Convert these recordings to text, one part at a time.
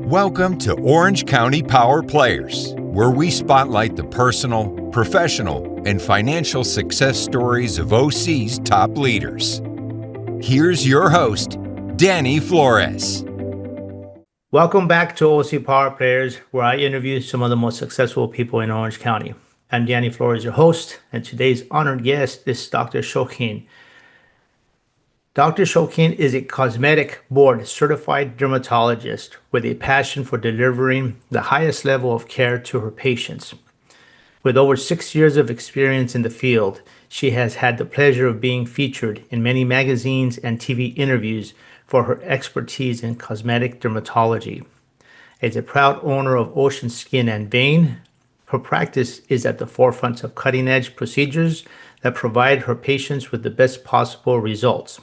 Welcome to Orange County Power Players, where we spotlight the personal, professional, and financial success stories of OC's top leaders. Here's your host, Danny Flores. Welcome back to OSVI Power Players, where I interview some of the most successful people in Orange County. I'm Danny Flores, your host, and today's honored guest is Dr. Shokeen. Dr. Shokeen is a cosmetic board certified dermatologist with a passion for delivering the highest level of care to her patients. With over 6 years of experience in the field, she has had the pleasure of being featured in many magazines and TV interviews for her expertise in cosmetic dermatology. As a proud owner of Ocean Skin and Vein, her practice is at the forefront of cutting-edge procedures that provide her patients with the best possible results.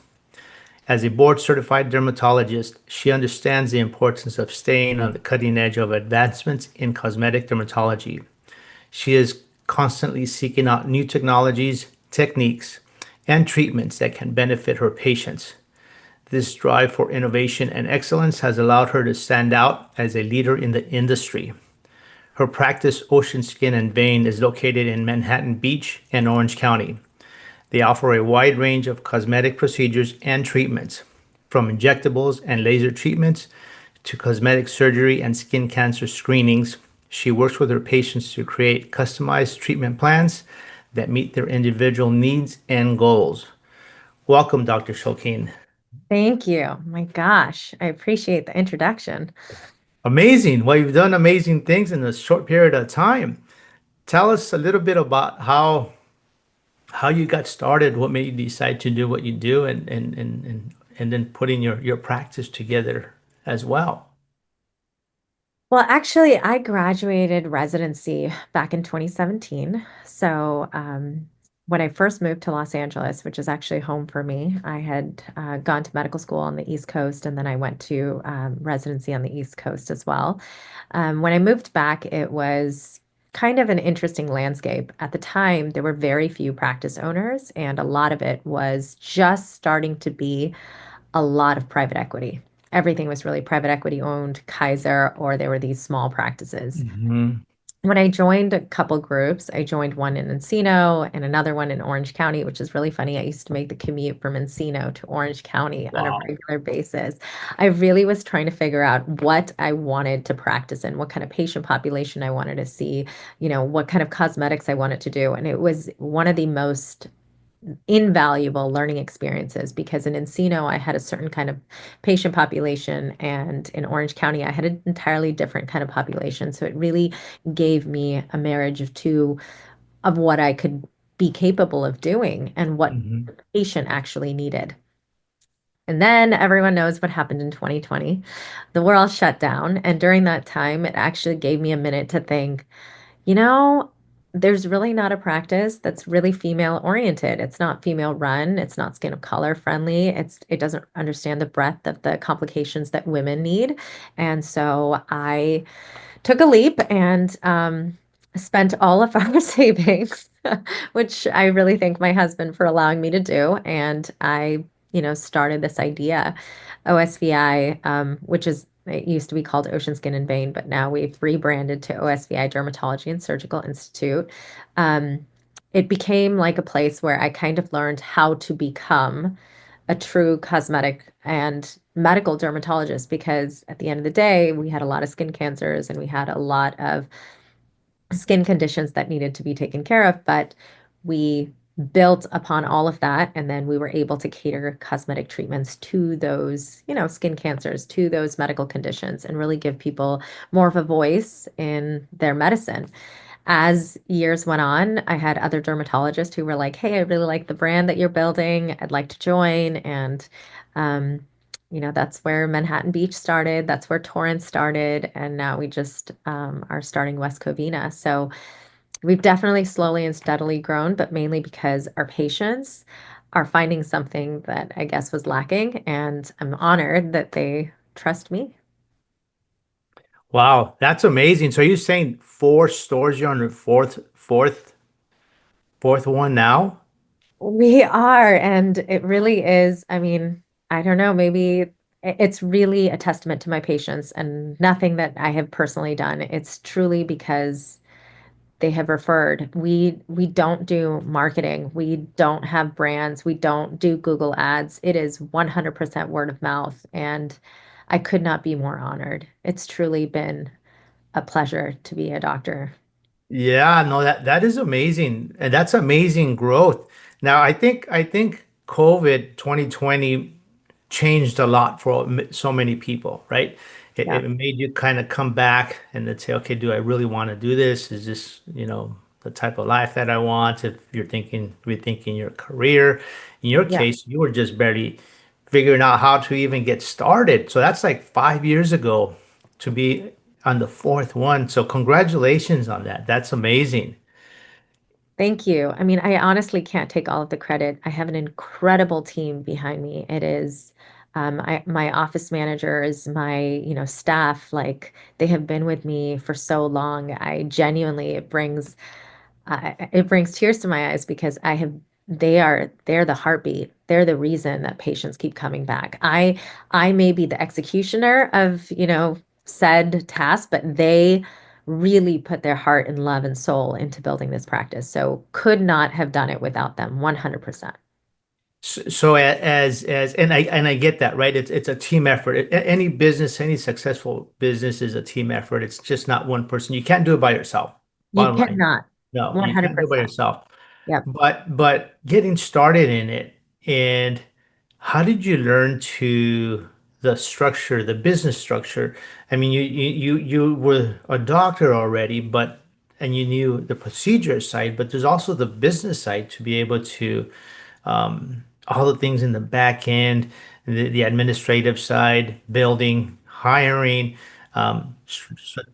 As a board-certified dermatologist, she understands the importance of staying on the cutting edge of advancements in cosmetic dermatology. She is constantly seeking out new technologies, techniques, and treatments that can benefit her patients. This drive for innovation and excellence has allowed her to stand out as a leader in the industry. Her practice, Ocean Skin and Vein, is located in Manhattan Beach and Orange County. They offer a wide range of cosmetic procedures and treatments, from injectables and laser treatments to cosmetic surgery and skin cancer screenings. She works with her patients to create customized treatment plans that meet their individual needs and goals. Welcome, Dr. Shokeen. Thank you. My gosh, I appreciate the introduction. Amazing. Well, you've done amazing things in a short period of time. Tell us a little bit about how you got started, what made you decide to do what you do, and then putting your practice together as well. Well, actually, I graduated residency back in 2017. When I first moved to Los Angeles, which is actually home for me, I had gone to medical school on the East Coast, and then I went to residency on the East Coast as well. When I moved back, it was kind of an interesting landscape. At the time, there were very few practice owners, and a lot of it was just starting to be a lot of private equity. Everything was really private equity owned, Kaiser, or there were these small practices. Mhm. When I joined a couple groups, I joined one in Encino and another one in Orange County, which is really funny. I used to make the commute from Encino to Orange County on a Wow. regular basis. I really was trying to figure out what I wanted to practice in, what kind of patient population I wanted to see, what kind of cosmetics I wanted to do. And it was one of the most invaluable learning experiences because in Encino, I had a certain kind of patient population, and in Orange County, I had an entirely different kind of population. So it really gave me a marriage of two of what I could be capable of doing and what Mhm. the patient actually needed. And then everyone knows what happened in 2020. The world shut down. And during that time, it actually gave me a minute to think, you know, there's really not a practice that's really female oriented. It's not female run. It's not skin of color friendly. It doesn't understand the breadth of the complications that women need. And so I took a leap and spent all of our savings, which I really thank my husband for allowing me to do. And I, started this idea, OSVI, which is it used to be called Ocean Skin and Vein, but now we've rebranded to OSVI Dermatology and Surgical Institute. Um, it became like a place where I kind of learned how to become a true cosmetic and medical dermatologist because at the end of the day, we had a lot of skin cancers and we had a lot of skin conditions that needed to be taken care of, but we built upon all of that and then we were able to cater cosmetic treatments to those, skin cancers, to those medical conditions and really give people more of a voice in their medicine. As years went on, I had other dermatologists who were like, "Hey, I really like the brand that you're building. I'd like to join." And um, that's where Manhattan Beach started. That's where Torrance started, and now we just are starting West Covina. So we've definitely slowly and steadily grown, but mainly because our patients are finding something that I guess was lacking, and I'm honored that they trust me. Wow, that's amazing. So you're saying four stores, you're on your fourth one now? We are, and it really is. I mean, I don't know, maybe it's really a testament to my patients and nothing that I have personally done. It's truly because they have referred. We don't do marketing. We don't have brands. We don't do Google ads. It is 100% word of mouth, and I could not be more honored. It's truly been a pleasure to be a doctor. Yeah, no, that is amazing. And that's amazing growth. Now, I think COVID 2020 changed a lot for so many people, right? Yeah. It made you kind of come back and then say, okay, do I really want to do this? Is this, the type of life that I want? If you're rethinking your career, in your Yeah. case, you were just barely figuring out how to even get started. So that's like 5 years ago to be on the fourth one. So congratulations on that. That's amazing. Thank you. I mean, I honestly can't take all of the credit. I have an incredible team behind me. It is, my office managers, my, staff, like they have been with me for so long. I genuinely, it brings tears to my eyes because they're the heartbeat. They're the reason that patients keep coming back. I may be the executioner of, said task, but they really put their heart and love and soul into building this practice. So could not have done it without them, 100%. So and I get that, right? It's a team effort. Any business, any successful business is a team effort. It's just not one person. You can't do it by yourself. You Bottom line. cannot, No, you can't do it by 100%. yourself. Yep. But getting started in it, and how did you learn the structure, the business structure? I mean, you were a doctor already, but and you knew the procedure side, but there's also the business side to be able to all the things in the back end, the administrative side, building, hiring. Um, s- s-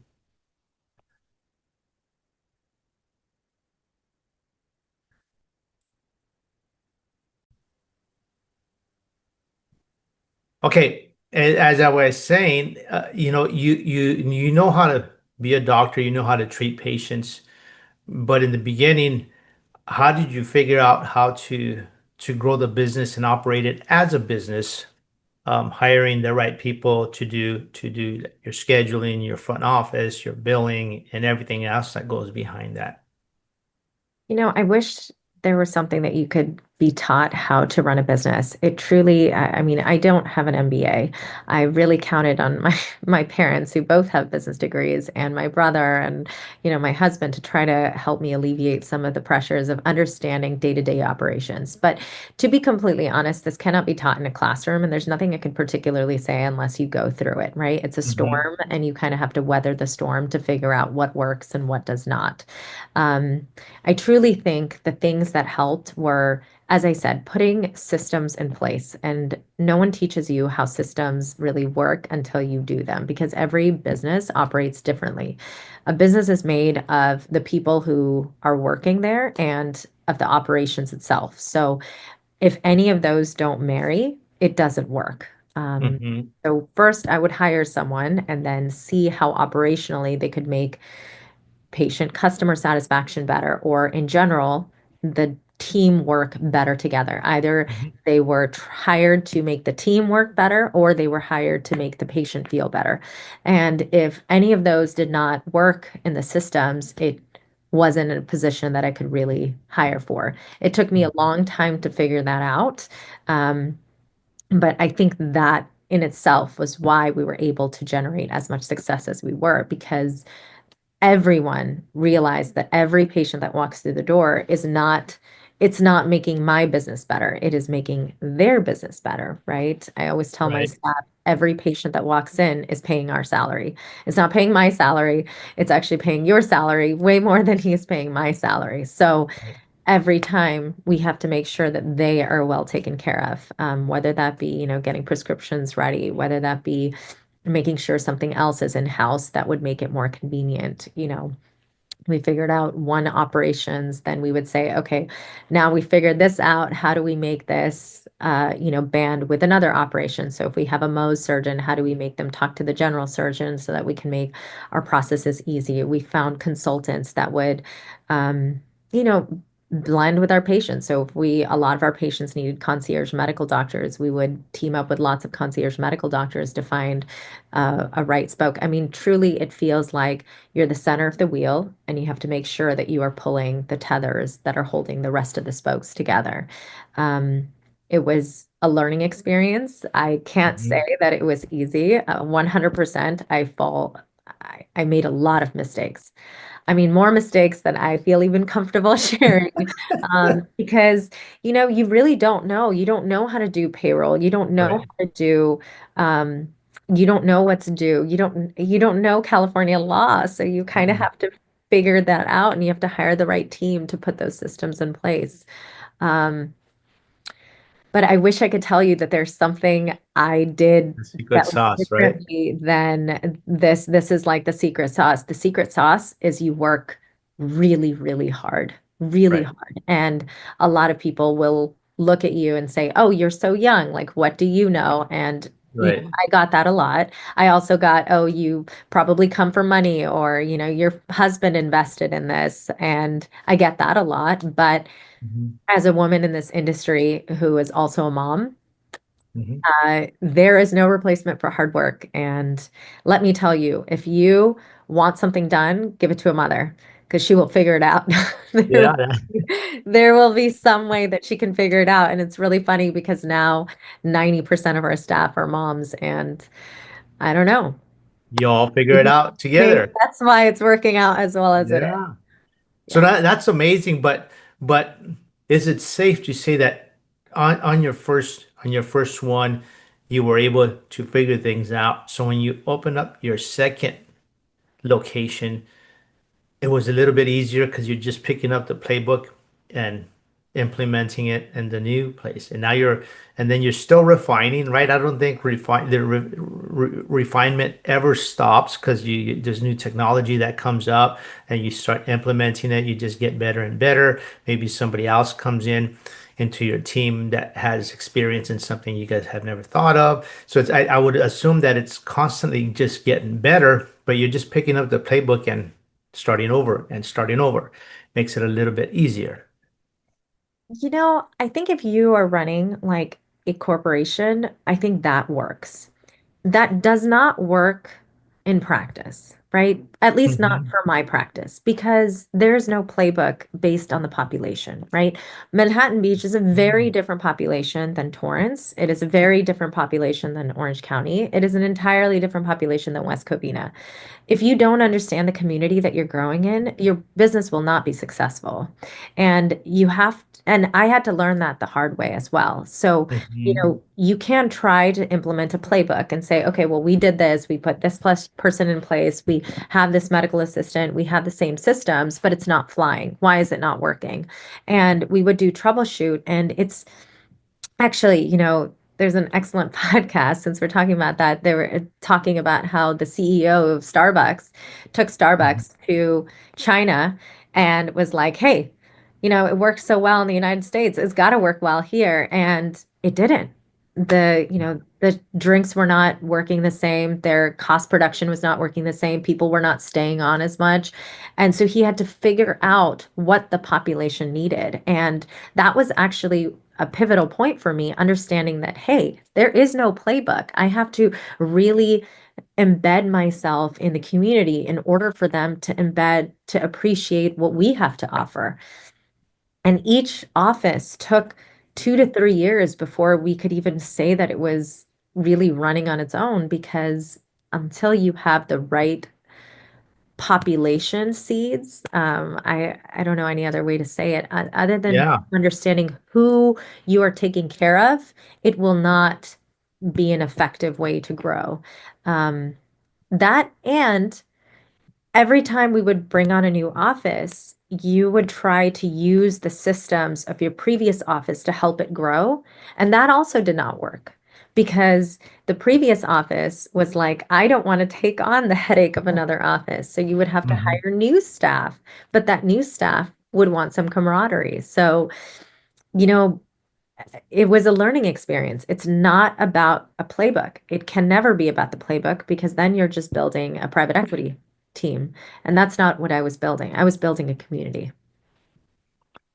okay, as I was saying, you know how to be a doctor, you know how to treat patients, but in the beginning, how did you figure out how to grow the business and operate it as a business? Hiring the right people to do your scheduling, your front office, your billing, and everything else that goes behind that. I wish there was something that you could be taught how to run a business. It truly, I mean, I don't have an MBA. I really counted on my parents who both have business degrees and my brother and, my husband to try to help me alleviate some of the pressures of understanding day-to-day operations. But to be completely honest, this cannot be taught in a classroom, and there's nothing I can particularly say unless you go through it, right? It's a Hmm. storm, and you kind of have to weather the storm to figure out what works and what does not. Um, I truly think the things that helped were, as I said, putting systems in place. And no one teaches you how systems really work until you do them because every business operates differently. A business is made of the people who are working there and of the operations itself. So if any of those don't marry, it doesn't work. Hmm. So first, I would hire someone and then see how operationally they could make patient customer satisfaction better, or in general, the team work better together. Either Hmm. they were hired to make the team work better, or they were hired to make the patient feel better. And if any of those did not work in the systems, it wasn't a position that I could really hire for. It took me a long time to figure that out. Um, but I think that in itself was why we were able to generate as much success as we were, because everyone realized that every patient that walks through the door it's not making my business better. It is making their business better, right? I always tell my Right. staff, every patient that walks in is paying our salary. It's not paying my salary. It's actually paying your salary way more than he is paying my salary. So Right. every time we have to make sure that they are well taken care of, whether that be, getting prescriptions ready, whether that be making sure something else is in house that would make it more convenient. We figured out one operations, then we would say, okay, now we figured this out. How do we make this, band with another operation? So if we have a Mohs surgeon, how do we make them talk to the general surgeon so that we can make our processes easy? We found consultants that would, um, you know, blend with our patients. So if a lot of our patients needed concierge medical doctors, we would team up with lots of concierge medical doctors to find a right spoke. I mean, truly, it feels like you're the center of the wheel and you have to make sure that you are pulling the tethers that are holding the rest of the spokes together. Um, it was a learning experience. I can't say Mhm. that it was easy. 100% I made a lot of mistakes. I mean, more mistakes than I feel even comfortable sharing. Because, you really don't know. You don't know how to do payroll. You don't know Right. how to do, um, you don't know what to do. You don't know California law. So you kind of Mhm. have to figure that out and you have to hire the right team to put those systems in place. Um, but I wish I could tell you that there's something I did The secret that was sauce, right? differently than this. This is like the secret sauce. The secret sauce is you work really, really hard, really Right. hard. And a lot of people will look at you and say, "Oh, you're so young. Like, what do you know?" And Right. I got that a lot. I also got, "Oh, you probably come for money," or, "Your husband invested in this." And I get that a lot. But Mhm. as a woman in this industry who is also a mom, Mhm. there is no replacement for hard work. And let me tell you, if you want something done, give it to a mother because she will figure it out. There Yeah. will there will be some way that she can figure it out. And it's really funny because now 90% of our staff are moms, and I don't know. You all figure it out Maybe together. that's why it's working out as well as it is. Yeah. So Yeah. that's amazing, but is it safe to say that on your first one you were able to figure things out? So when you open up your second location, it was a little bit easier because you're just picking up the playbook and implementing it in the new place. And then you're still refining, right? I don't think refinement ever stops because there's new technology that comes up and you start implementing it. You just get better and better. Maybe somebody else comes into your team that has experience in something you guys have never thought of. So I would assume that it's constantly just getting better, but you're just picking up the playbook and starting over and starting over makes it a little bit easier. I think if you are running like a corporation, I think that works. That does not work in practice, right? At least not Hmm. for my practice, because there's no playbook based on the population, right? Manhattan Beach is a very different population than Torrance. It is a very different population than Orange County. It is an entirely different population than West Covina. If you don't understand the community that you're growing in, your business will not be successful. And I had to learn that the hard way as well. So, Hmm. you can try to implement a playbook and say, okay, well, we did this, we put this plus person in place, we have this medical assistant, we have the same systems, but it's not flying. Why is it not working? And we would do troubleshoot, and it's actually, there's an excellent podcast since we're talking about that. They were talking about how the CEO of Starbucks took Starbucks to China and was like, hey, it works so well in the United States. It's got to work well here. And it didn't. The drinks were not working the same. Their cost production was not working the same. People were not staying on as much. And so he had to figure out what the population needed. And that was actually a pivotal point for me, understanding that, hey, there is no playbook. I have to really embed myself in the community in order for them to appreciate what we have to offer. And each office took 2 to 3 years before we could even say that it was really running on its own, because until you have the right population seeds. I don't know any other way to say it other than Yeah. understanding who you are taking care of. It will not be an effective way to grow. Um, that and every time we would bring on a new office, you would try to use the systems of your previous office to help it grow. And that also did not work because the previous office was like, I don't want to take on the headache of another office. So you would have to Hmm. hire new staff, but that new staff would want some camaraderie. So, you know, it was a learning experience. It's not about a playbook. It can never be about the playbook because then you're just building a private equity team. And that's not what I was building. I was building a community.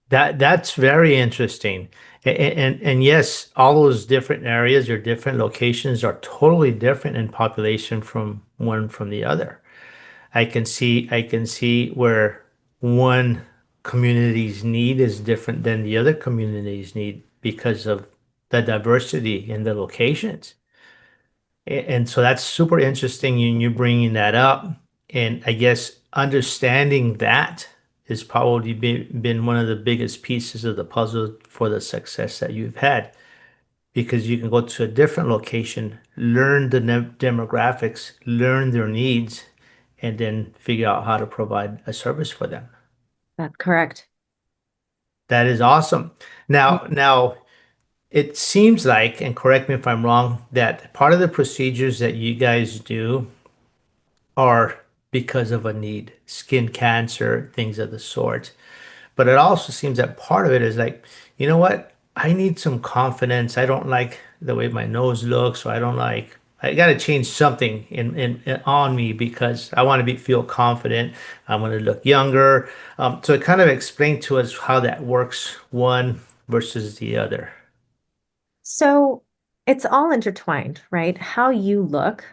That's very interesting. And yes, all those different areas or different locations are totally different in population from one from the other. I can see where one community's need is different than the other community's need because of the diversity in the locations. And so that's super interesting you bringing that up. And I guess understanding that has probably been one of the biggest pieces of the puzzle for the success that you've had because you can go to a different location, learn the demographics, learn their needs, and then figure out how to provide a service for them. That's correct. That is awesome. Now, it seems like, and correct me if I'm wrong, that part of the procedures that you guys do are because of a need, skin cancer, things of the sort. But it also seems that part of it is like, you know what? I need some confidence. I don't like the way my nose looks, or I don't like, I got to change something on me because I want to feel confident. I want to look younger. So it kind of explained to us how that works, one versus the other. So it's all intertwined, right? How you look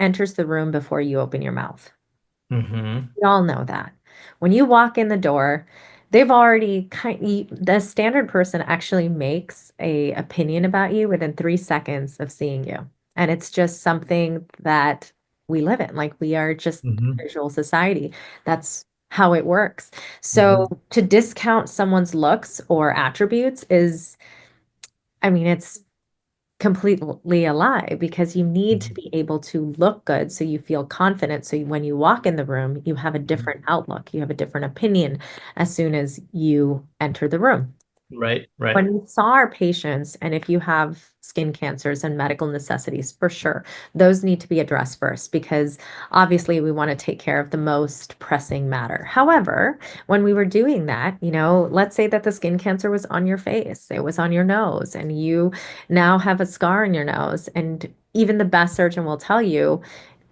enters the room before you open your mouth. Mm-hmm. We all know that. When you walk in the door, they've already the standard person actually makes a opinion about you within 3 seconds of seeing you. And it's just something that we live in. Like we are just Mm-hmm. a visual society. That's how it works. Mm-hmm. So to discount someone's looks or attributes is, I mean, it's completely a lie because you need to be able to look good so you feel confident. So when you walk in the room, you have a different outlook, you have a different opinion as soon as you enter the room. Right, right. When we saw our patients, and if you have skin cancers and medical necessities, for sure, those need to be addressed first because obviously we want to take care of the most pressing matter. However, when we were doing that, let's say that the skin cancer was on your face, it was on your nose, and you now have a scar on your nose. And even the best surgeon will tell you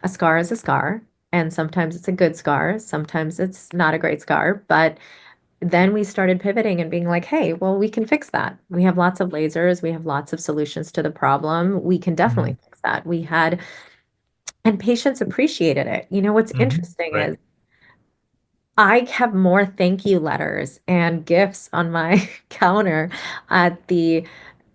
a scar is a scar. And sometimes it's a good scar, sometimes it's not a great scar, but then we started pivoting and being like, hey, well, we can fix that. We have lots of lasers. We have lots of solutions to the problem. We can Mm-hmm. definitely fix that. And patients appreciated it. What's Mm-hmm. interesting Right. is I have more thank you letters and gifts on my counter at the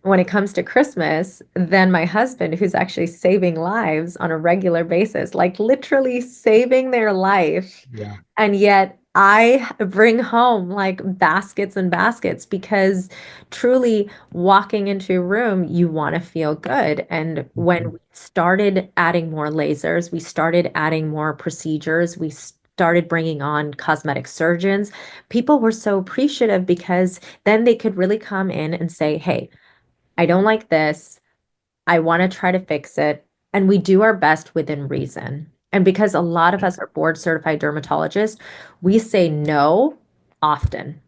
when it comes to Christmas than my husband, who's actually saving lives on a regular basis, like literally saving their life. Yeah. And yet I bring home like baskets and baskets because truly walking into a room, you want to feel good. And when Mm-hmm. we started adding more lasers, we started adding more procedures, we started bringing on cosmetic surgeons, people were so appreciative because then they could really come in and say, hey, I don't like this. I want to try to fix it. And we do our best within reason. And because a lot of us are board certified dermatologists, we say no often.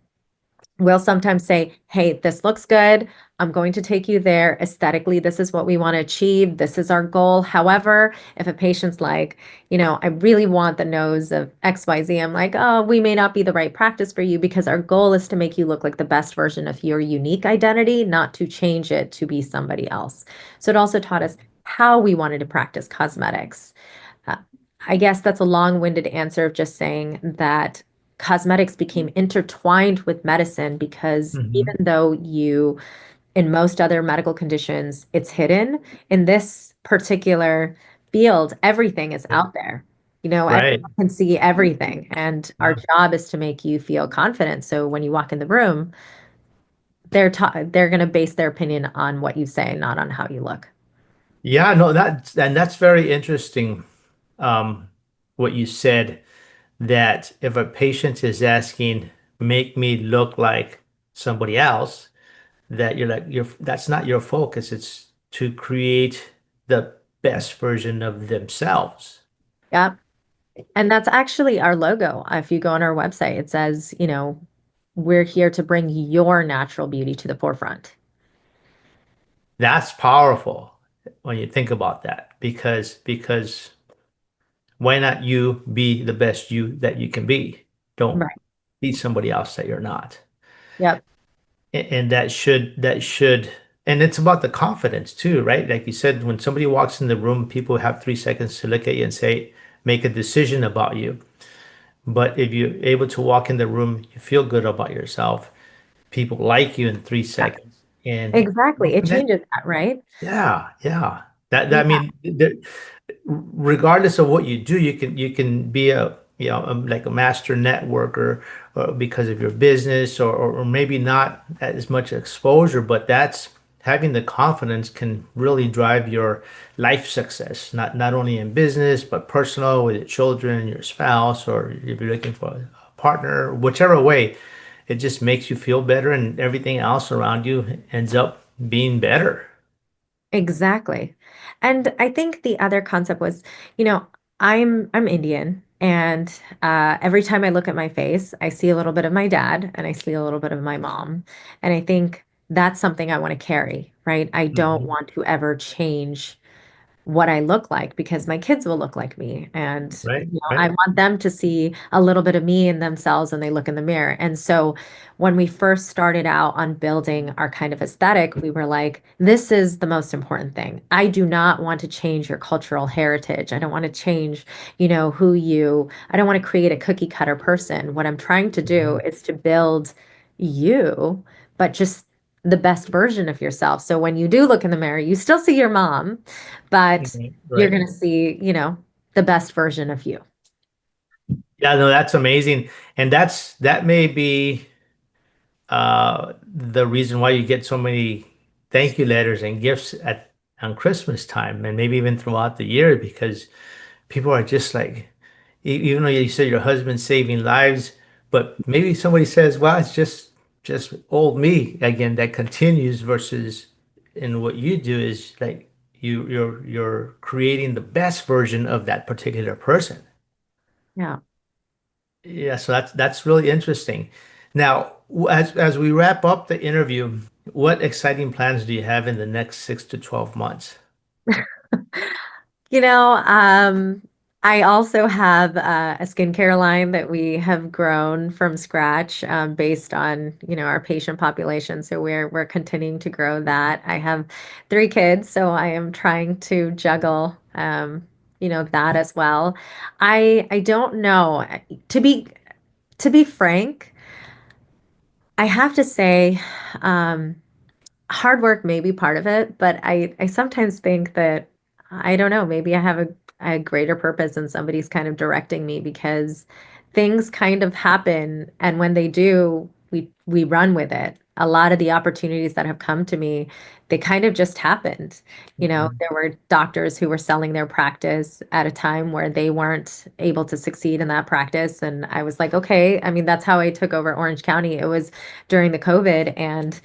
We'll sometimes say, hey, this looks good. I'm going to take you there. Aesthetically, this is what we want to achieve. This is our goal. However, if a patient's like, I really want the nose of XYZ, I'm like, oh, we may not be the right practice for you because our goal is to make you look like the best version of your unique identity, not to change it to be somebody else. So it also taught us how we wanted to practice cosmetics. Uh, I guess that's a long-winded answer of just saying that cosmetics became intertwined with medicine because Mm-hmm. even though in most other medical conditions, it's hidden, in this particular field, everything is out there. Right. Everyone can see everything, and our Yeah. job is to make you feel confident. So when you walk in the room, they're going to base their opinion on what you say, not on how you look. Yeah, no, that's very interesting. Um, what you said that if a patient is asking, make me look like somebody else, that you're like, that's not your focus. It's to create the best version of themselves. Yep. And that's actually our logo. If you go on our website, it says, we're here to bring your natural beauty to the forefront. That's powerful when you think about that, because why not you be the best you that you can be? Don't Right. be somebody else that you're not. Yep. And that should and it's about the confidence too, right? Like you said, when somebody walks in the room, people have 3 seconds to look at you and say, make a decision about you. But if you're able to walk in the room, you feel good about yourself. People like you in three Yeah, seconds, and exactly. It connect. changes that, right? Yeah, yeah. That I Yeah. mean, regardless of what you do, you can be like a master networker because of your business, or maybe not as much exposure, but that's having the confidence can really drive your life success, not only in business but personal with your children, your spouse, or if you're looking for a partner, whichever way, it just makes you feel better, and everything else around you ends up being better. Exactly. And I think the other concept was, you know, I'm Indian, and every time I look at my face, I see a little bit of my dad and I see a little bit of my mom. And I think that's something I want to carry, right? I don't Mhm. want to ever change what I look like because my kids will look like me. And, Right, I right. want them to see a little bit of me in themselves when they look in the mirror. And so when we first started out on building our kind of aesthetic, we were like, this is the most important thing. I do not want to change your cultural heritage. I don't want to change, I don't want to create a cookie cutter person. What I'm trying to do Mhm. is to build you, but just the best version of yourself. So when you do look in the mirror, you still see your mom, but Right, you're right. going to see, the best version of you. Yeah, no, that's amazing. And that may be the reason why you get so many thank you letters and gifts at on Christmas time, and maybe even throughout the year, because people are just like, even though you said your husband's saving lives, but maybe somebody says, well, it's just old me again that continues, versus in what you do is like you're creating the best version of that particular person. Yeah. Yeah, so that's really interesting. Now, as we wrap up the interview, what exciting plans do you have in the next 6 to 12 months? You know, I also have a skincare line that we have grown from scratch, based on, our patient population. So we're continuing to grow that. I have 3 kids, so I am trying to juggle, that as well. I don't know. To be to be frank, I have to say, um, hard work may be part of it, but I sometimes think that I don't know, maybe I have a greater purpose and somebody's kind of directing me because things kind of happen, and when they do, we run with it. A lot of the opportunities that have come to me, they kind of just happened. Mhm. There were doctors who were selling their practice at a time where they weren't able to succeed in that practice, and I was like, okay, I mean, that's how I took over Orange County. It was during the COVID, and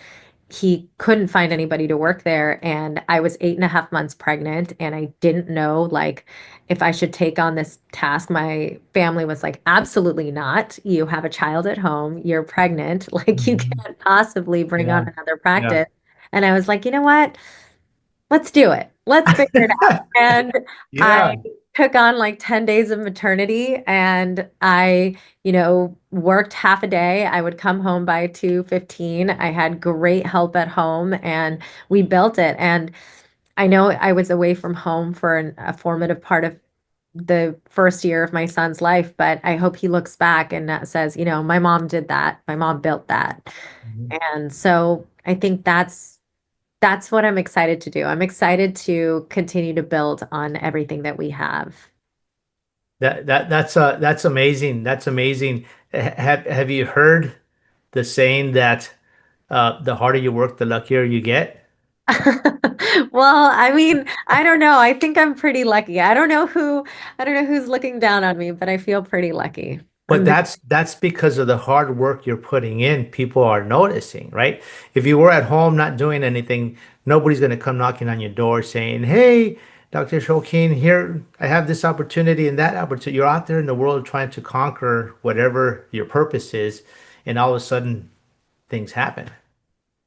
he couldn't find anybody to work there. And I was 8.5 months pregnant, and I didn't know like if I should take on this task. My family was like, absolutely not. You have a child at home, you're pregnant, like you Mhm. can't possibly bring Yeah, on another yeah. practice. And I was like, you know what? Let's do it. Let's figure it out. And Yeah. I took on like 10 days of maternity, and I, worked half a day. I would come home by 2:15. I had great help at home, and we built it. And I know I was away from home for a formative part of the first year of my son's life, but I hope he looks back and says, my mom did that. My mom built that. Mhm. And so I think that's what I'm excited to do. I'm excited to continue to build on everything that we have. That's amazing. That's amazing. Have you heard the saying that the harder you work, the luckier you get? Well, I mean, I don't know. I think I'm pretty lucky. I don't know who's looking down on me, but I feel pretty lucky. But I'm doing, that's because of the hard work you're putting in. People are noticing, right? If you were at home not doing anything, nobody's going to come knocking on your door saying, "Hey, Dr. Shokeen, here I have this opportunity and that opportunity." You're out there in the world trying to conquer whatever your purpose is, and all of a sudden things happen,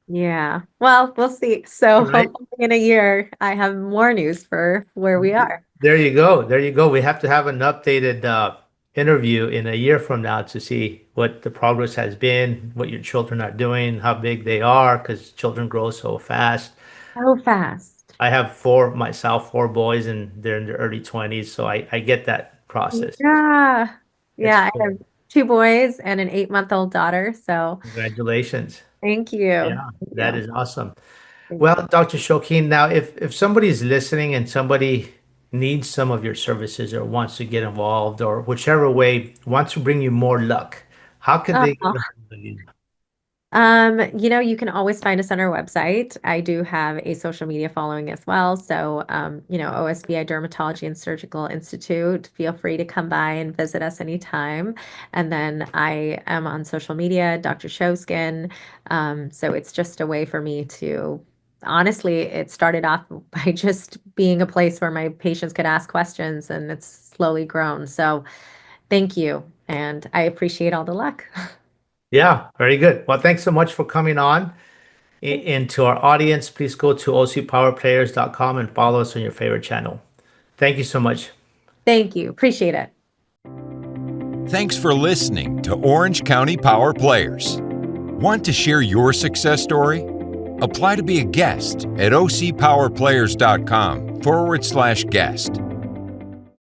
yeah. Well, we'll see. So right? hopefully in a year, I have more news for where we are. There you go. There you go. We have to have an updated interview in a year from now to see what the progress has been, what your children are doing, how big they are, because children grow so fast. So fast. I have four myself, four boys, and they're in their early 20s, so I get that process. Yeah. It's Yeah, I have cool. two boys and an 8-month-old daughter. So Congratulations. thank you. Yeah, Thank that you. is awesome. Thank Well, you. Dr. Shokeen, now if somebody is listening and somebody needs some of your services or wants to get involved or whichever way wants to bring you more luck, how could they get a Oh, hold of you? you can always find us on our website. I do have a social media following as well. So, OSVI Dermatology and Surgical Institute, feel free to come by and visit us anytime. And then I am on social media, Dr. Shoskin. So it's just a way for me to, honestly, it started off by just being a place where my patients could ask questions, and it's slowly grown. So thank you. And I appreciate all the luck. Yeah, very good. Well, thanks so much for coming on. And to our audience, please go to ocpowerplayers.com and follow us on your favorite channel. Thank you so much. Thank you. Appreciate it. Thanks for listening to Orange County Power Players. Want to share your success story? Apply to be a guest at ocpowerplayers.com/guest.